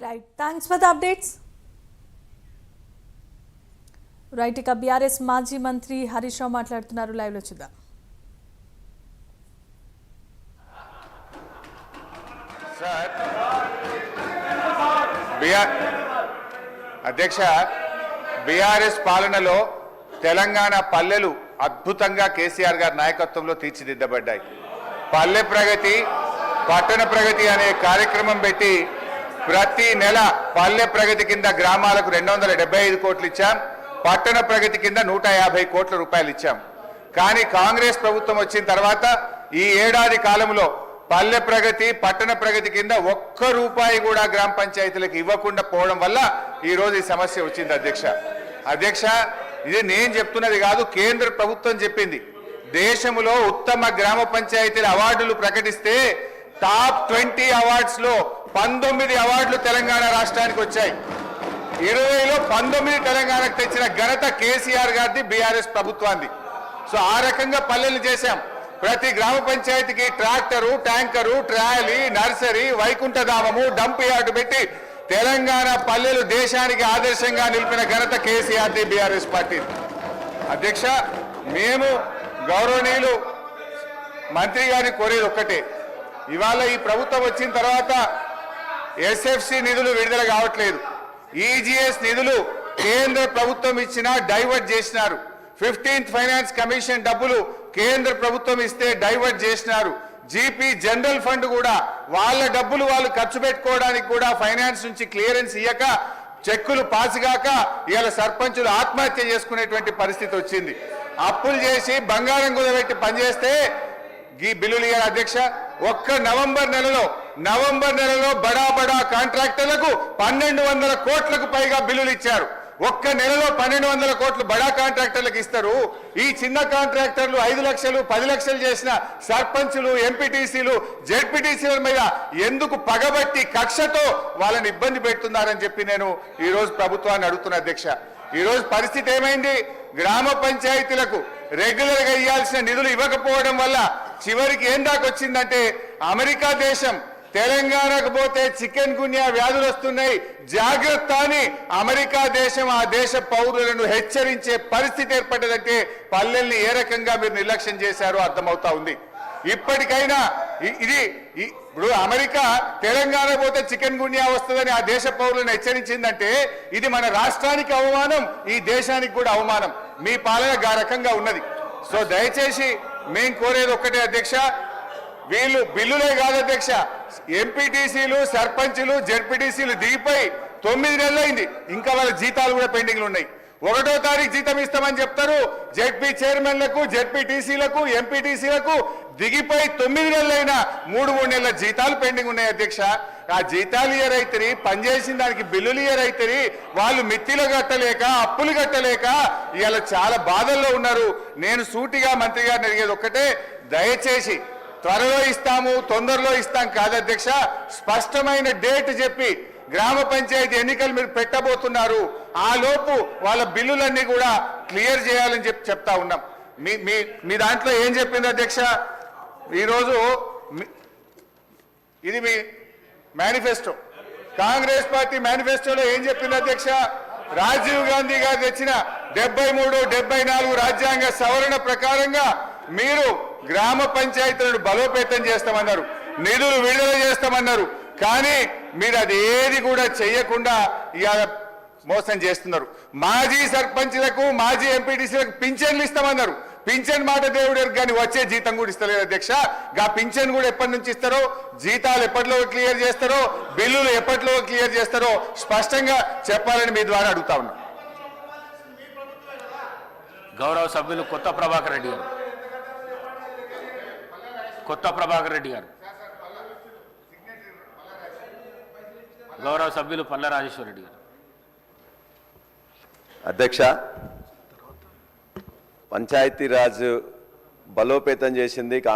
Right. Thanks for the updates. Right ఇక BRS మాజీ మంత్రి హరీష్ రావు మాట్లాడుతున్నారు. లైవ్ లో చూద్దాం. సార్ అధ్యక్ష బీఆర్ఎస్ పాలనలో తెలంగాణ పల్లెలు అద్భుతంగా కేసీఆర్ గారి నాయకత్వంలో తీర్చిదిద్దబడ్డాయి. పల్లె ప్రగతి పట్టణ ప్రగతి అనే కార్యక్రమం పెట్టి ప్రతి నెల పల్లె ప్రగతి కింద గ్రామాలకు 275 కోట్లు ఇచ్చాం. పట్టణ ప్రగతి కింద 150 కోట్ల రూపాయలు ఇచ్చాం. కానీ కాంగ్రెస్ ప్రభుత్వం వచ్చిన తర్వాత ఈ ఏడాది కాలంలో పల్లె ప్రగతి పట్టణ ప్రగతి కింద ఒక్క రూపాయి కూడా గ్రామ పంచాయతీలకు ఇవ్వకుండా పోవడం వల్ల ఈ రోజు ఈ సమస్య వచ్చింది. అధ్యక్ష ఇది నేను చెప్తున్నది కాదు, కేంద్ర ప్రభుత్వం చెప్పింది. దేశంలో ఉత్తమ గ్రామ పంచాయతీల అవార్డులు ప్రకటిస్తే టాప్ 20 అవార్డ్స్ లో 19 అవార్డులు తెలంగాణ రాష్ట్రానికి వచ్చాయి. 20లో 19 తెలంగాణకు తెచ్చిన ఘనత కేసీఆర్ గారిది, బీఆర్ఎస్ ప్రభుత్వాన్ని. సో ఆ రకంగా పల్లెలు చేశాం. ప్రతి గ్రామ పంచాయతీకి ట్రాక్టరు, ట్యాంకరు, ట్రాలీ, నర్సరీ, వైకుంఠధామము, డంప్ యార్డు పెట్టి తెలంగాణ పల్లెలు దేశానికి ఆదర్శంగా నిలిపిన ఘనత కేసీఆర్ది, బీఆర్ఎస్ పార్టీ. అధ్యక్ష మేము గౌరవనీయులు మంత్రి గారిని కోరేది ఒక్కటే, ఇవాళ ఈ ప్రభుత్వం వచ్చిన తర్వాత ఎస్ఎఫ్సి నిధులు విడుదల కావట్లేదు. ఈజీఎస్ నిధులు కేంద్ర ప్రభుత్వం ఇచ్చినా డైవర్ట్ చేసినారు. 15th ఫైనాన్స్ కమిషన్ డబ్బులు కేంద్ర ప్రభుత్వం ఇస్తే డైవర్ట్ చేసినారు. జీపీ జనరల్ ఫండ్ కూడా వాళ్ళ డబ్బులు వాళ్ళు ఖర్చు పెట్టుకోవడానికి కూడా ఫైనాన్స్ నుంచి క్లియరెన్స్ ఇయ్యక చెక్కులు పాసుగాక ఇవాళ సర్పంచులు ఆత్మహత్య చేసుకునేటువంటి పరిస్థితి వచ్చింది. అప్పులు చేసి బంగారం కుదబెట్టి పనిచేస్తే ఈ బిల్లులు ఇయ్యారు. అధ్యక్ష ఒక్క నవంబర్ నెలలో బడా కాంట్రాక్టర్లకు 1200 కోట్లకు పైగా బిల్లులు ఇచ్చారు. ఒక్క నెలలో 1200 కోట్లు బడా కాంట్రాక్టర్లకు ఇస్తారు. ఈ చిన్న కాంట్రాక్టర్లు 5 లక్షలు 10 లక్షలు చేసిన సర్పంచులు, ఎంపీటీసీలు, జెడ్పీటీసీల మీద ఎందుకు పగబట్టి కక్షతో వాళ్ళని ఇబ్బంది పెడుతున్నారని చెప్పి నేను ఈ రోజు ప్రభుత్వాన్ని అడుగుతున్నా. అధ్యక్ష ఈ రోజు పరిస్థితి ఏమైంది? గ్రామ పంచాయతీలకు రెగ్యులర్ గా ఇవ్వాల్సిన నిధులు ఇవ్వకపోవడం వల్ల చివరికి ఏం దాకా వచ్చిందంటే అమెరికా దేశం తెలంగాణకు పోతే చికెన్ గున్యా వ్యాధులు వస్తున్నాయి, జాగ్రత్త అని అమెరికా దేశం ఆ దేశ పౌరులను హెచ్చరించే పరిస్థితి ఏర్పడ్డదంటే పల్లెల్ని ఏ రకంగా మీరు నిర్లక్ష్యం చేశారో అర్థమవుతా ఉంది. ఇప్పటికైనా ఇది ఇప్పుడు అమెరికా తెలంగాణ పోతే చికెన్ గున్యా వస్తుందని ఆ దేశ పౌరులను హెచ్చరించిందంటే ఇది మన రాష్ట్రానికి అవమానం, ఈ దేశానికి కూడా అవమానం. మీ పాలన ఆ రకంగా ఉన్నది. సో దయచేసి మేము కోరేది ఒక్కటే అధ్యక్ష, వీళ్ళు బిల్లులే కాదు అధ్యక్ష, ఎంపీటీసీలు, సర్పంచులు, జెడ్పీటీసీలు దిగిపోయి 9 నెలలైంది, ఇంకా వాళ్ళ జీతాలు కూడా పెండింగ్లు ఉన్నాయి. 1వ తారీఖు జీతం ఇస్తామని చెప్తారు. జెడ్పీ చైర్మన్లకు, జెడ్పీటీసీలకు, ఎంపీటీసీలకు దిగిపోయి 9 నెలలైనా 3 నెలల జీతాలు పెండింగ్ ఉన్నాయి. అధ్యక్ష ఆ జీతాలు ఇయరైతే పనిచేసిన దానికి బిల్లులు ఇయరైతే వాళ్ళు మిత్తిలు కట్టలేక, అప్పులు కట్టలేక ఇవాళ చాలా బాధల్లో ఉన్నారు. నేను సూటిగా మంత్రి గారిని అడిగేది ఒక్కటే, దయచేసి త్వరలో ఇస్తాము, తొందరలో ఇస్తాం కాదు అధ్యక్ష, స్పష్టమైన డేట్ చెప్పి గ్రామ పంచాయతీ ఎన్నికలు మీరు పెట్టబోతున్నారు, ఆ లోపు వాళ్ళ బిల్లులన్నీ కూడా క్లియర్ చేయాలని చెప్తా ఉన్నాం. మీ దాంట్లో ఏం చెప్పింది అధ్యక్ష? ఈరోజు ఇది మీ మేనిఫెస్టో, కాంగ్రెస్ పార్టీ మేనిఫెస్టోలో ఏం చెప్పింది అధ్యక్ష? రాజీవ్ గాంధీ గారు తెచ్చిన 73, 74 రాజ్యాంగ సవరణ ప్రకారంగా మీరు గ్రామ పంచాయతీలను బలోపేతం చేస్తామన్నారు, నిధులు విడుదల చేస్తామన్నారు. కానీ మీరు అదేది కూడా చేయకుండా ఇవాళ మోసం చేస్తున్నారు. మాజీ సర్పంచ్లకు, మాజీ ఎంపీటీసీలకు పింఛన్లు ఇస్తామన్నారు. పింఛన్ మాట దేవుడు కానీ వచ్చే జీతం కూడా ఇస్తలేదు అధ్యక్ష. గా పింఛన్ కూడా ఎప్పటి నుంచి ఇస్తారో, జీతాలు ఎప్పటిలో క్లియర్ చేస్తారో, బిల్లులు ఎప్పటిలో క్లియర్ చేస్తారో స్పష్టంగా చెప్పాలని మీ ద్వారా అడుగుతా ఉన్నా. గౌరవ సభ్యులు కొత్త ప్రభాకర్ రెడ్డి గారు గౌరవ సభ్యులు పల్ల రాజేశ్వర రెడ్డి గారు. అధ్యక్ష పంచాయతీరాజ్ బలోపేతం చేసింది కాంగ్రెస్.